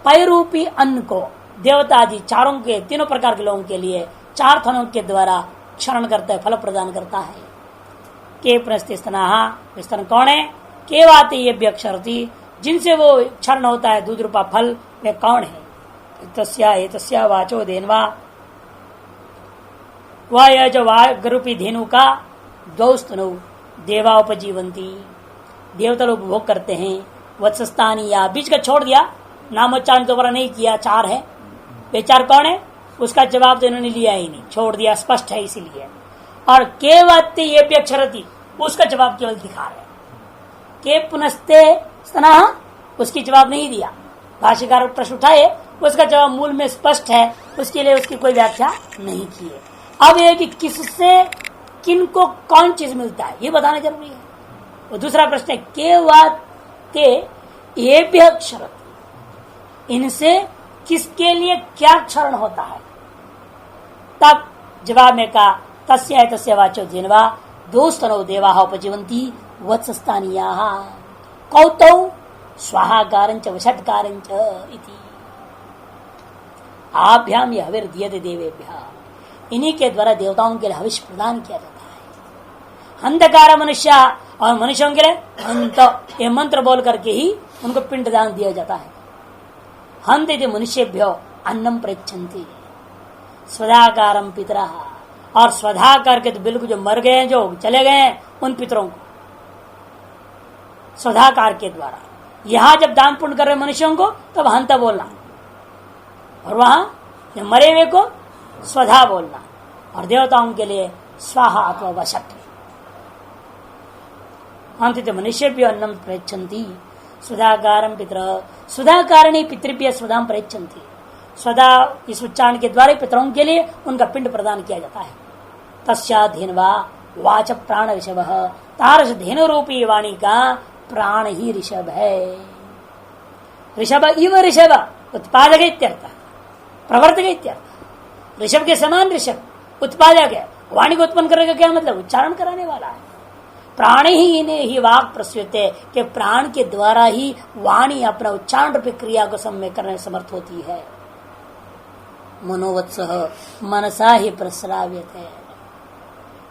पय रूपी अन्न को देवता आदि 4 के 3 प्रकार के लोगों के लिए 4 थनों के द्वारा क्षरण करता है, फल प्रदान करता है। के प्रस्तिस्तनाः, स्तन कौन है? के वाते ये अक्षरती, जिनसे वो क्षरण होता है दूध रूपा फल, वे कौन है? तस्या वाचो धेनवा, वह यह जो वागरूपी धेनु का द्वौस्तनु देवा उपजीवंती, देवता लोग उपभोग करते हैं। वत्सस्थानी, या बीच का छोड़ दिया, नामोच्चारण दोबारा नहीं किया, चार है, वे चार कौन है? उसका जवाब तो इन्होंने लिया ही नहीं, छोड़ दिया, स्पष्ट है इसीलिए। और के वाते ये भी अक्षरती, उसका जवाब केवल दिखा रहे। के पुनस्ते स्तना, उसकी जवाब नहीं दिया, भाष्यकार प्रश्न उठाए, उसका जवाब मूल में स्पष्ट है, उसके लिए उसकी कोई व्याख्या नहीं की है। अब यह कि किससे किनको कौन चीज मिलता है ये बताना जरूरी है। वो दूसरा प्रश्न है, के वाते ये भी अक्षर, इनसे किसके लिए क्या क्षरण होता है? तब जवाब में कहा तस्य वाचो जिन्वा दोस्तनो देवा उपजीवंती वत्सस्थानीया कौतौ स्वाहाकारंच वषट्कारंच इति आभ्याम यह हविर दियते देवेभ्यः, इन्हीं के द्वारा देवताओं के लिए हविष प्रदान किया जाता है। अंधकार मनुष्य, और मनुष्यों के लिए अंत, ये मंत्र बोल करके ही उनको पिंडदान दिया जाता है। हंत यदि मनुष्यभ्यो अन्नम प्रयच्छन्ति स्वधाकारम पितरा, और स्वधाकार के तो बिल्कुल जो मर गए हैं, जो चले गए हैं, उन पितरों को स्वधाकार के द्वारा, यहां जब दान पुण्य कर रहे मनुष्यों को तब हंत बोलना, और वहां मरे हुए को स्वधा बोलना, और देवताओं के लिए स्वाहा अथवा वशट। अंत मनुष्य भी अन्नम प्रयच्छन्ति स्वधाकारम पितर, स्वधाकारणी पितृभ्य स्वधाम प्रयच्छन्ति, स्वधा इस उच्चारण के द्वारा पितरों के लिए उनका पिंड प्रदान किया जाता है। तस्या धेनवा वाच प्राण ऋषभ, तारस धेनु रूपी वाणी का प्राण ही ऋषभ है। ऋषभ इव ऋषभ उत्पादक इत्यर्थ, प्रवर्तक इत्यर्थ। ऋषभ के समान ऋषभ उत्पादक है, वाणी को उत्पन्न करने का क्या मतलब? उच्चारण कराने वाला है। प्राण ही इन्हें ही वाक प्रस्युते, के प्राण के द्वारा ही वाणी अपना उच्चारण रूपी क्रिया को सम्य करने समर्थ होती है। मनोवत्सह मनसा ही प्रस्राव्यते,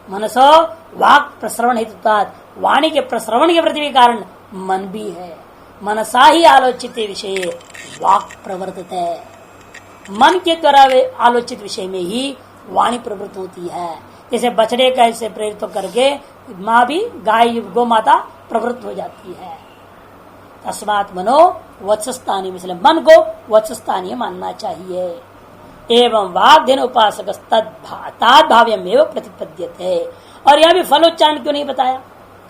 मनसो वाक प्रसरवण हेतुत्वात्, वाणी के प्रसरवण के प्रति कारण मन भी है। मनसा ही आलोचित विषय वाक प्रवर्तते, मन के द्वारा आलोचित विषय में ही वाणी प्रवृत्त होती है। जैसे बछड़े का ऐसे प्रेरित करके माँ भी गाय गो माता प्रवृत्त हो जाती है। तस्मात् मनो वत्सस्थानीय, इसलिए मन को वत्सस्थानीय मानना चाहिए। एवं वाग्धेन उपासक ताद्भाव्यम एवं प्रतिपद्यते, और यहाँ भी फलोच्चारण क्यों नहीं बताया?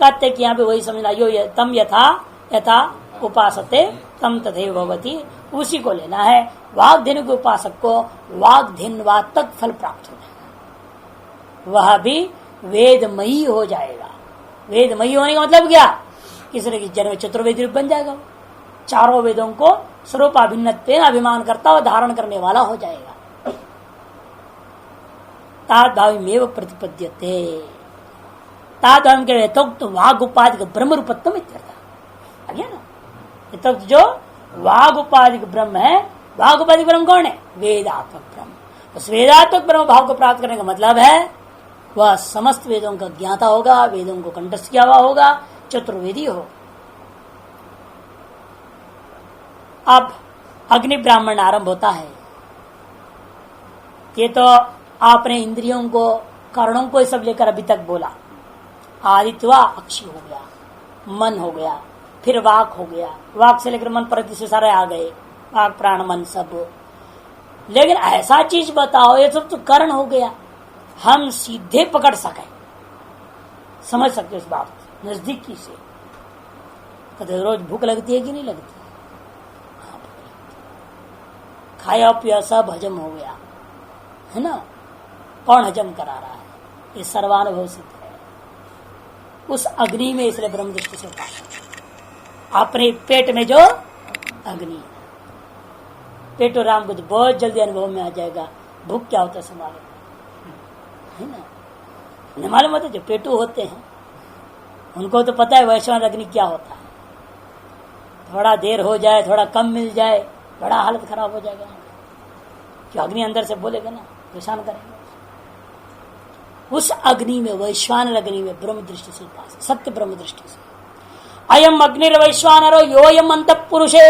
कहते कि यहाँ पे वही समझना, यो तम यथा यथा उपासते तम तथैव भवति, उसी को लेना है। वाग्धेनु के उपासक को वाग्धेनवाद तक फल प्राप्त हो जाएगा, वह भी वेदमयी हो जाएगा। वेदमयी होने का मतलब क्या? किसी की जन्म चतुर्वेदी रूप बन जाएगा, चारों वेदों को स्वरूपाभिन्नत्वेन अभिमान करता हुआ धारण करने वाला हो जाएगा। ताद्भाव्यमेव प्रतिपद्यते, ताद्भाव्यम के यथोक्त वाग उपाधिक ब्रह्म रूपत्वम इत्यर्थ। आगे ना, यथोक्त जो वाग उपाधिक ब्रह्म है, वाग उपाधिक ब्रह्म कौन है? वेदात्मक ब्रह्म। उस वेदात्मक ब्रह्म भाव को प्राप्त करने का मतलब है वह समस्त वेदों का ज्ञाता होगा, वेदों को कंठस्थ किया हुआ होगा, चतुर्वेदी हो। अब अग्नि ब्राह्मण आरंभ होता है। ये तो आपने इंद्रियों को, कर्णों को सब लेकर अभी तक बोला। आदित्य अक्षी हो गया, मन हो गया, फिर वाक हो गया, वाक से लेकर मन पर से सारे आ गए, वाक प्राण मन सब। लेकिन ऐसा चीज बताओ, ये सब तो कर्ण हो गया, हम सीधे पकड़ सके, समझ सकते इस बात नजदीकी से। कहते रोज भूख लगती है कि नहीं लगती? खाया पिया सब हजम हो गया है ना, कौन हजम करा रहा है? ये सर्वानुभव सिद्ध है। उस अग्नि में इसलिए ब्रह्म दृष्टि से पाया अपने पेट में जो अग्नि, पेटो राम को तो बहुत जल्दी अनुभव में आ जाएगा भूख क्या होता है संभाले, है ना। उन्हें मालूम होता है जो पेटू होते हैं उनको तो पता है वैश्वान अग्नि क्या होता है। थोड़ा देर हो जाए, थोड़ा कम मिल जाए, बड़ा हालत खराब हो जाएगा। जो अग्नि अंदर से बोलेगा ना, परेशान करेंगे। उस अग्नि में, वैश्वानर अग्नि में ब्रह्म दृष्टि से उपासना, सत्य ब्रह्म दृष्टि से। अयम अग्निर्वैश्वानरो योयम अंतःपुरुषे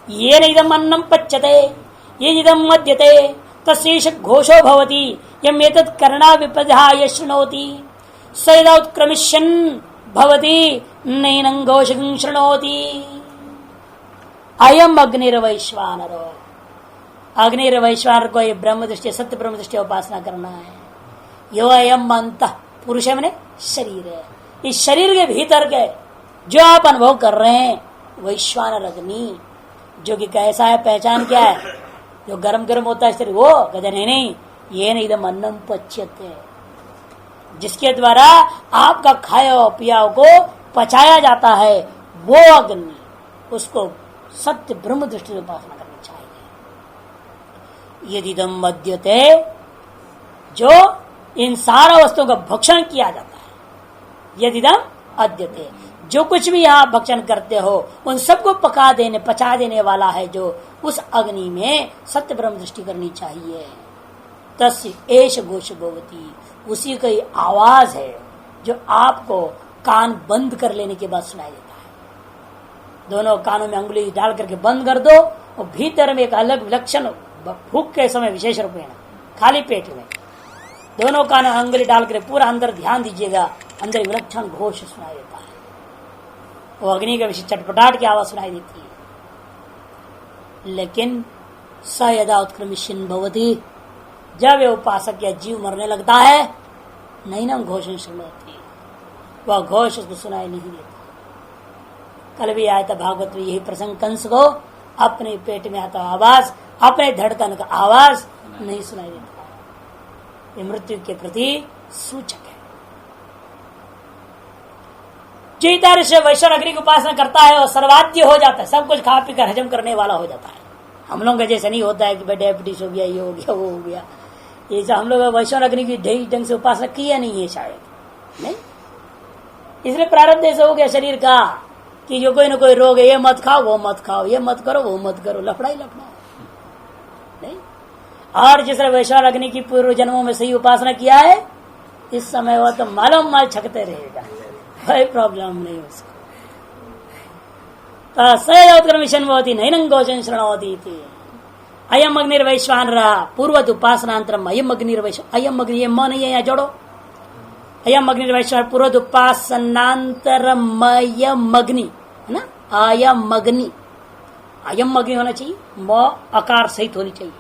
येन इदम अन्नम पच्यते येदिदम मद्यते तस्यैष घोषो भवति यम एतत् कर्णा विपधाय शृणोति स यदा उत्क्रमिष्यन् भवति नैनं घोषं शृणोति। अयम अग्निर्वैश्वानरो, अग्निर्वैश्वानर को ये ब्रह्म दृष्टि, सत्य ब्रह्म दृष्टि उपासना करना है। यो अयम अंतः पुरुष मैंने शरीर है, इस शरीर के भीतर के जो आप अनुभव कर रहे हैं वैश्वानर अग्नि, जो कि कैसा है, पहचान क्या है, जो गरम गरम होता है शरीर, वो कहते नहीं, ये नहीं इदम अन्नम पच्यते, जिसके द्वारा आपका खाया पिया को पचाया जाता है, वो अग्नि, उसको सत्य ब्रह्म दृष्टि से उपासना करनी चाहिए। यदि इदम मद्यते, जो इन सारा वस्तुओं का भक्षण किया जाता है, यदि इदम अद्यते, जो कुछ भी यहाँ भक्षण करते हो उन सबको पचा देने वाला है, जो उस अग्नि में सत्य ब्रह्म दृष्टि करनी चाहिए। तस्य एष घोष भवति, उसी का आवाज है जो आपको कान बंद कर लेने के बाद सुनाई देता है। दोनों कानों में अंगुली डाल करके बंद कर दो और भीतर में एक अलग विलक्षण, भूख के समय विशेष रूप में, खाली पेट में दोनों कानों अंगुली डाल कर पूरा अंदर ध्यान दीजिएगा, अंदर विलक्षण घोष सुनाई देता है। वो अग्नि के विषय चटपटाट की आवाज सुनाई देती है। लेकिन स यदा उत्क्रमिष्यन् भवति, जब ये उपासक या जीव मरने लगता है, नहीं ना घोषण सुनती, वह घोष उसको सुनाई नहीं देता। कल भी आया था भागवत में यही प्रसंग, कंस को अपने पेट में आता आवाज, अपने धड़कन का आवाज नहीं सुनाई देता। ये मृत्यु के प्रति सूचक है। जो ऋषि वैश्वानर अग्नि की उपासना करता है और सर्वाद्य हो जाता है, सब कुछ खा पी कर हजम करने वाला हो जाता है। हम लोग का जैसे नहीं होता है कि डायबिटीज हो गया, ये हो गया, वो हो गया। ये सब हम लोग वैश्वानर अग्नि की ढंग से उपासना किया नहीं है, शायद नहीं। इसलिए प्रारब्ध ऐसा हो गया शरीर का कि जो कोई ना कोई रोग है, ये मत खाओ, वो मत खाओ, ये मत करो, वो मत करो, लफड़ा ही लफड़ा नहीं। और जिस वैश्वानर अग्नि की पूर्व जन्मों में सही उपासना किया है, इस समय वह तो मालूम माल छकते रहेगा, कोई प्रॉब्लम नहीं उसको। सहयोत्क्रमिशन होती नहीं घोषण शृणोती थी। अयम अग्निर्वैश्वानर पूर्वत उपासनांतरम अयम अग्निर्वैश्वानर, अयम अग्नि, ये मन नहीं है, यहाँ जोड़ो। अयम अग्निर्वैश्वानर पूर्वत उपासनांतरम अयम अग्नि, है ना, अयम अग्नि, अयम अग्नि होना चाहिए, म आकार सहित होनी चाहिए।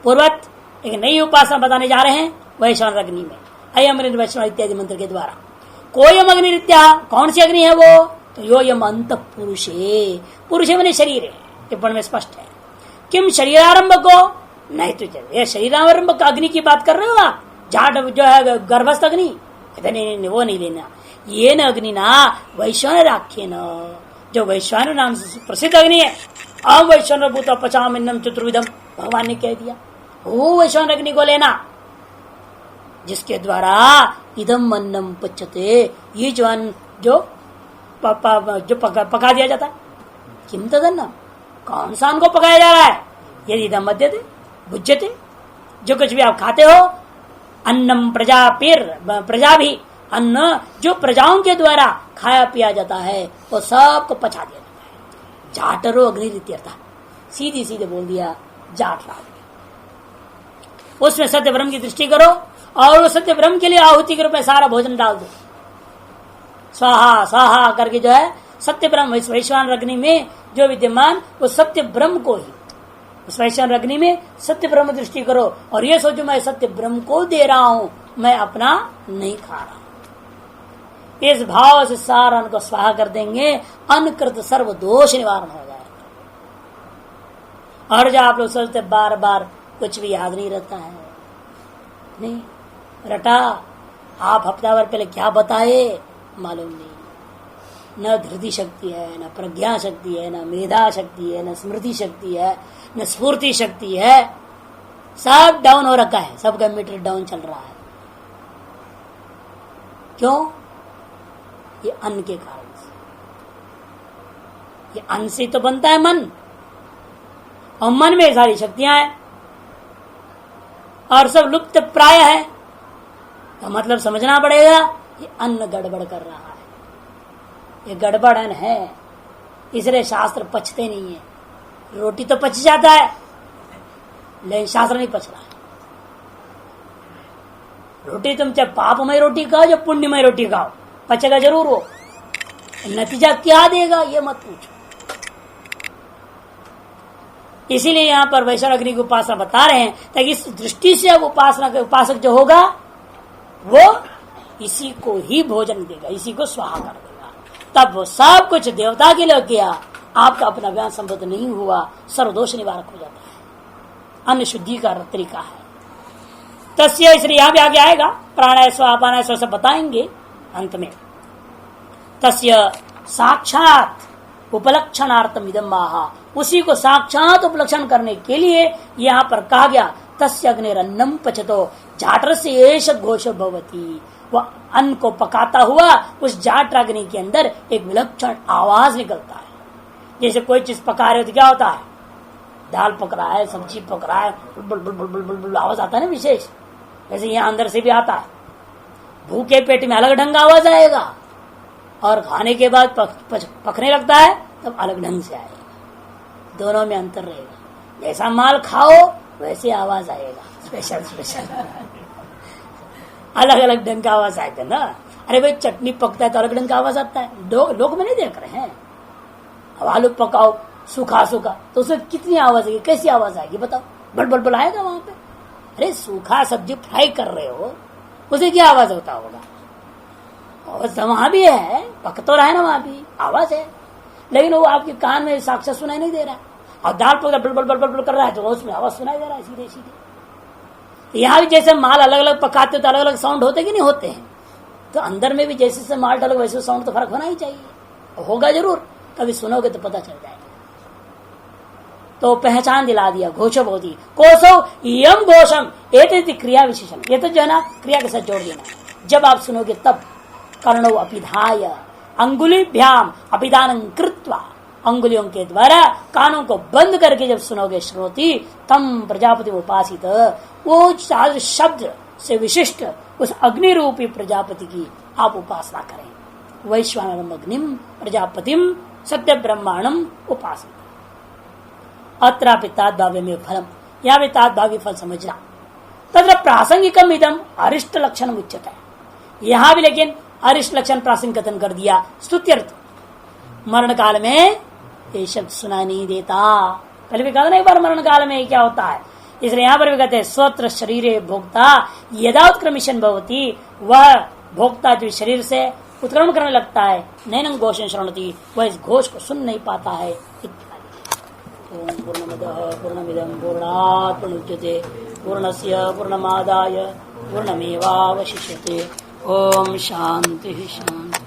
पूर्वत एक नई उपासना बताने जा रहे हैं वैश्वानर अग्नि में, अयम अग्निर्वैश्वानर इत्यादि मंत्र के द्वारा। कोयम अग्निरित्या, कौन सी अग्नि है वो, तो यो यम अंत पुरुषे, पुरुषे मैंने शरीर है, टिप्पणी में स्पष्ट है। किम शरीरारंभ को नहीं, तो ये शरीरारंभ का अग्नि की बात कर रहे हो आप, जाट जो है गर्भस्थ अग्नि, नहीं, वो नहीं लेना। ये न अग्नि ना वैश्वानर आख्य न, जो वैश्वानर नाम से प्रसिद्ध अग्नि है। अब वैश्वानर भूत पचामिन्नम चतुर्विधम, भगवान ने कह दिया, वो वैश्वानर अग्नि को लेना जिसके द्वारा इदम अन्नम पच्यते, ये जो अन्न जो पका दिया जाता है। किम तदन्नम, कौन सा अन्न को पकाया जा रहा है, यदि इदम मद्यते भुज्यते, जो कुछ भी आप खाते हो, अन्नम प्रजा भी, अन्न जो प्रजाओं के द्वारा खाया पिया जाता है, वो सबको पचा दिया जाता है। जाटरो अग्नि रीत्यर्था, सीधी सीधे बोल दिया, जाट लाग, उसमें सत्य ब्रह्म की दृष्टि करो और उस सत्य ब्रह्म के लिए आहुति के रूप में सारा भोजन डाल दो, स्वाहा स्वाहा करके जो है सत्य ब्रह्म, इस वैश्वानर अग्नि में जो विद्यमान, वो सत्य ब्रह्म को ही, उस वैश्वानर अग्नि में सत्य ब्रह्म दृष्टि करो और ये सोचो मैं सत्य ब्रह्म को दे रहा हूं, मैं अपना नहीं खा रहा हूं। इस भाव से सारा अन्न को स्वाहा कर देंगे, अनकृत सर्व दोष निवारण हो जाएगा। और जो आप लोग सोचते बार बार कुछ भी याद नहीं रहता है, नहीं रटा, आप हफ्ता भर पहले क्या बताए मालूम नहीं। न धृति शक्ति है, न प्रज्ञा शक्ति है, न मेधा शक्ति है, न स्मृति शक्ति है, न स्फूर्ति शक्ति है, सब डाउन हो रखा है, सबका मीटर डाउन चल रहा है। क्यों? ये अन्न के कारण से। ये अन्न से तो बनता है मन, और मन में सारी शक्तियां हैं, और सब लुप्त प्राय है, तो मतलब समझना पड़ेगा ये अन्न गड़बड़ कर रहा है, ये गड़बड़ अन्न है, इसलिए शास्त्र पचते नहीं है। रोटी तो पच जाता है लेकिन शास्त्र नहीं पच रहा है। रोटी तुम चाहे पापमय रोटी खाओ या पुण्यमय रोटी खाओ, पचेगा जरूर वो। नतीजा क्या देगा ये मत पूछो। इसीलिए यहां पर वैश्वानर अग्नि की उपासना बता रहे हैं, ताकि इस दृष्टि से अब उपासना का उपासक जो होगा वो इसी को ही भोजन देगा, इसी को स्वाहा कर देगा। तब वो सब कुछ देवता के लिए किया, आपका अपना ज्ञान संबद्ध नहीं हुआ, सर्वदोष निवारक हो जाता है। अन्न शुद्धि का तरीका है। तस्य, इसलिए यहां भी आगे आएगा, प्राणाय स्वापानाय स्व सब बताएंगे अंत में। तस्य साक्षात उपलक्षणार्थम इदम माहा, उसी को साक्षात उपलक्षण करने के लिए यहाँ पर कहा गया तस्य अग्निरन्नम पचतो जाटर से एष घोष भवती। वह अन्न को पकाता हुआ उस जाट अग्नि के अंदर एक विलक्षण आवाज निकलता है। जैसे कोई चीज पका रहे हो तो क्या होता है, दाल पक रहा है, सब्जी पक रहा है, bull bull bull bull bull bull आवाज आता है ना विशेष, वैसे यहाँ अंदर से भी आता है। भूखे पेट में अलग ढंग का आवाज आएगा और खाने के बाद पकने लगता है तब अलग ढंग से आएगा। दोनों में अंतर रहेगा। जैसा माल खाओ वैसे आवाज आएगा, स्पेशल स्पेशल अलग अलग ढंग का आवाज आएगा ना। अरे भाई चटनी पकता है तो अलग ढंग का आवाज आता है, लोग में नहीं देख रहे हैं। अब आलू पकाओ सूखा सूखा तो उसमें कितनी आवाज आएगी, कैसी आवाज आएगी बताओ, बड़ बड़ बड़ आएगा वहां पे। अरे सूखा सब्जी फ्राई कर रहे हो उसे क्या आवाज होता होगा, आवाज वहां भी है, पक तो रहा है ना, वहां भी आवाज है, लेकिन वो आपके कान में साक्षात सुनाई नहीं दे रहा। और दाल पक बड़ बड़ बड़ बड़ कर रहा है तो उसमें आवाज सुनाई दे रहा है सीधे सीधे। यहाँ भी जैसे माल अलग अलग पकाते तो अलग अलग साउंड होते कि नहीं होते हैं, तो अंदर में भी जैसे से माल डालो वैसे साउंड तो फर्क होना ही चाहिए, होगा जरूर, कभी सुनोगे तो पता चल जाएगा। तो पहचान दिला दिया घोष बोधी कोसो यम घोषम एक क्रिया विशेषण, ये तो जो है ना क्रिया के साथ जोड़ देना। जब आप सुनोगे तब कर्णो अपिधाय अंगुलिभ्याम अपिदान कृत्वा, अंगुलियों के द्वारा कानों को बंद करके जब सुनोगे श्रोति तम प्रजापति उपासित, वो शब्द से विशिष्ट उस अग्नि रूपी प्रजापति की आप उपासना करें। वैश्वानरम अग्निम प्रजापतिम सत्य ब्रह्मांडम उपासित। अत्रापि ताद्भाव्य में फलम, यहाँ भी ताद्भावी फल समझना। तत्र प्रासंगिकम इदम अरिष्ट लक्षण उच्यते, यहाँ भी लेकिन अरिष्ट लक्षण प्रासंगिक कथन कर दिया। स्तुत्यर्थ, मरण काल में ये शब्द सुनाई नहीं देता। पहले भी कहा ना एक बार मरण काल में क्या होता है, इसलिए यहाँ पर भी कहते हैं स्वत्र शरीरे भोक्ता यदा उत्क्रमिशन भवती, वह भोक्ता जो शरीर से उत्क्रमण करने लगता है, नैनं घोषण श्रवणति, वह इस घोष को सुन नहीं पाता है। ओम पूर्णमदः पूर्णमिदं पूर्णात् पूर्णमुदच्यते पूर्णस्य पूर्णमादाय पूर्णमेवावशिष्यते। ओम शांति शांति।